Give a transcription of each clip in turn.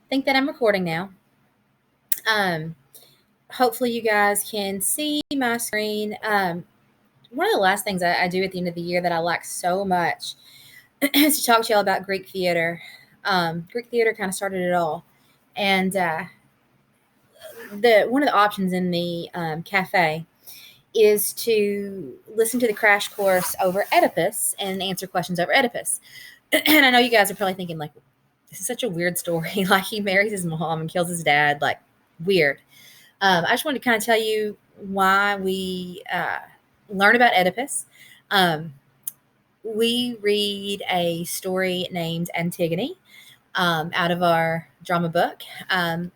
think that I'm recording now. Um, Hopefully, you guys can see my screen. One of the last things I do at the end of the year that I like so much is to talk to y'all about Greek theater. Greek theater kind of started it all, and the one of the options in the cafe is to listen to the crash course over Oedipus and answer questions over Oedipus. And I know you guys are probably thinking, like, this is such a weird story. Like, he marries his mom and kills his dad. Like, weird. I just wanted to kind of tell you why we learn about Oedipus. Um, we read a story named Antigone out of our drama book. I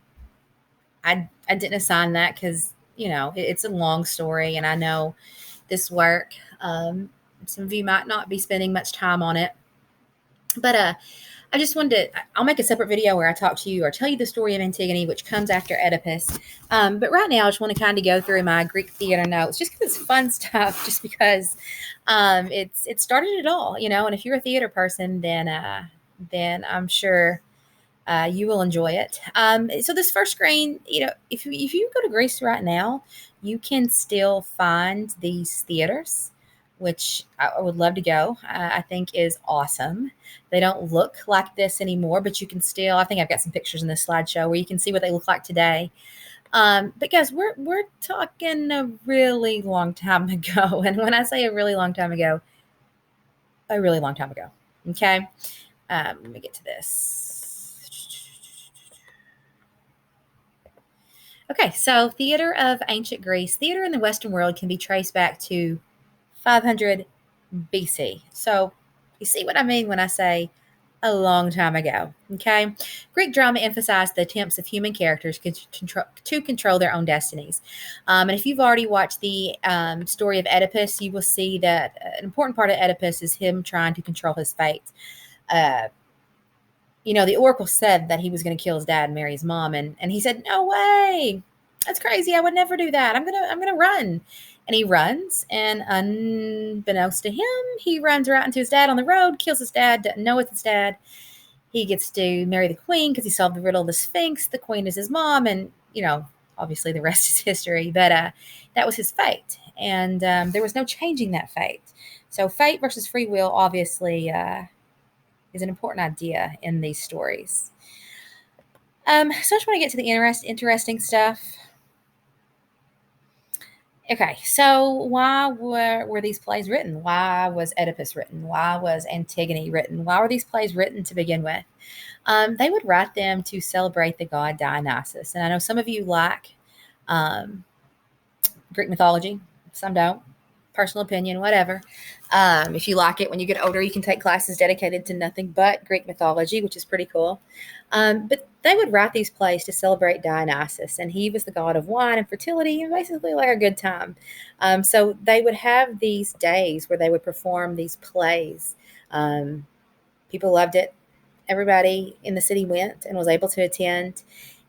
didn't assign that because, it's a long story, and I know this work. Some of you might not be spending much time on it. But I just wanted to, I'll make a separate video where I talk to you or tell you the story of Antigone, which comes after Oedipus. But right now, I just want to kind of go through my Greek theater notes, just because it's fun stuff, just because it started it all, and if you're a theater person, then I'm sure you will enjoy it. So this first screen, if you go to Greece right now, you can still find these theaters, which I would love to go. I think is awesome. They don't look like this anymore, but you can still. I think I've got some pictures in this slideshow where you can see what they look like today. But guys, we're talking a really long time ago, and when I say a really long time ago, a really long time ago. Okay, let me get to this. Okay, so theater of ancient Greece. Theater in the Western world can be traced back to 500 BC. So you see what I mean when I say a long time ago. Okay, Greek drama emphasized the attempts of human characters to control their own destinies. And if you've already watched the story of Oedipus, you will see that an important part of Oedipus is him trying to control his fate. Uh, the oracle said that he was going to kill his dad and marry his mom, and he said, "No way, that's crazy. I would never do that. I'm gonna run." And he runs, and unbeknownst to him, he runs right into his dad on the road, kills his dad, doesn't know it's his dad. He gets to marry the queen because he solved the riddle of the Sphinx. The queen is his mom, and obviously the rest is history. But that was his fate, and there was no changing that fate. So fate versus free will, obviously. Is an important idea in these stories. So I just want to get to the interesting stuff. Okay, so why were these plays written? Why was Oedipus written? Why was Antigone written? Why were these plays written to begin with? They would write them to celebrate the god Dionysus. And I know some of you like um, Greek mythology, some don't. Personal opinion, whatever. If you like it, when you get older, you can take classes dedicated to nothing but Greek mythology, which is pretty cool. But they would write these plays to celebrate Dionysus, and he was the god of wine and fertility, and basically like a good time. So they would have these days where they would perform these plays. People loved it. Everybody in the city went and was able to attend,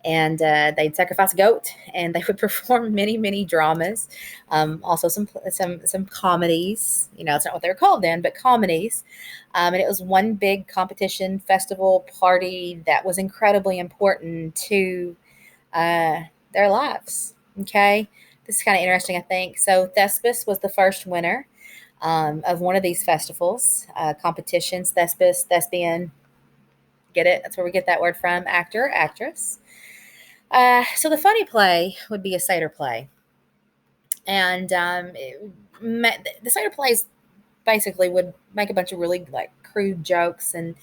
and they'd sacrifice a goat, and they would perform many, many dramas. Also, some comedies. It's not what they were called then, but comedies. And it was one big competition, festival, party that was incredibly important to their lives. Okay, this is kind of interesting, I think. So Thespis was the first winner of one of these festivals, competitions. Thespis, thespian, get it? That's where we get that word from. Actor, actress. So the funny play would be a satyr play, and the satyr plays basically would make a bunch of really like crude jokes and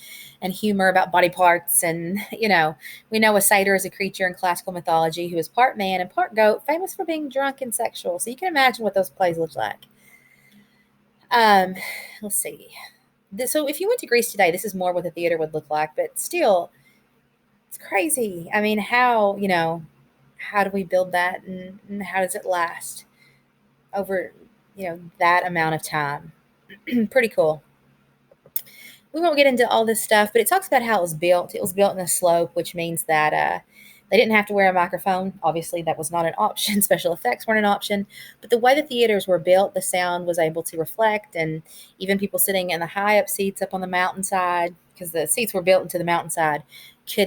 humor about body parts, and we know a satyr is a creature in classical mythology who is part man and part goat, famous for being drunk and sexual. So you can imagine what those plays look like. Um, let's see. So if you went to Greece today, this is more what the theater would look like, but still, it's crazy. I mean, how do we build that, and how does it last over, that amount of time? Pretty cool. We won't get into all this stuff, but it talks about how it was built. It was built in a slope, which means that they didn't have to wear a microphone. Obviously, that was not an option. Special effects weren't an option. But the way the theaters were built, the sound was able to reflect, and even people sitting in the high up seats up on the mountainside, because the seats were built into the mountainside, could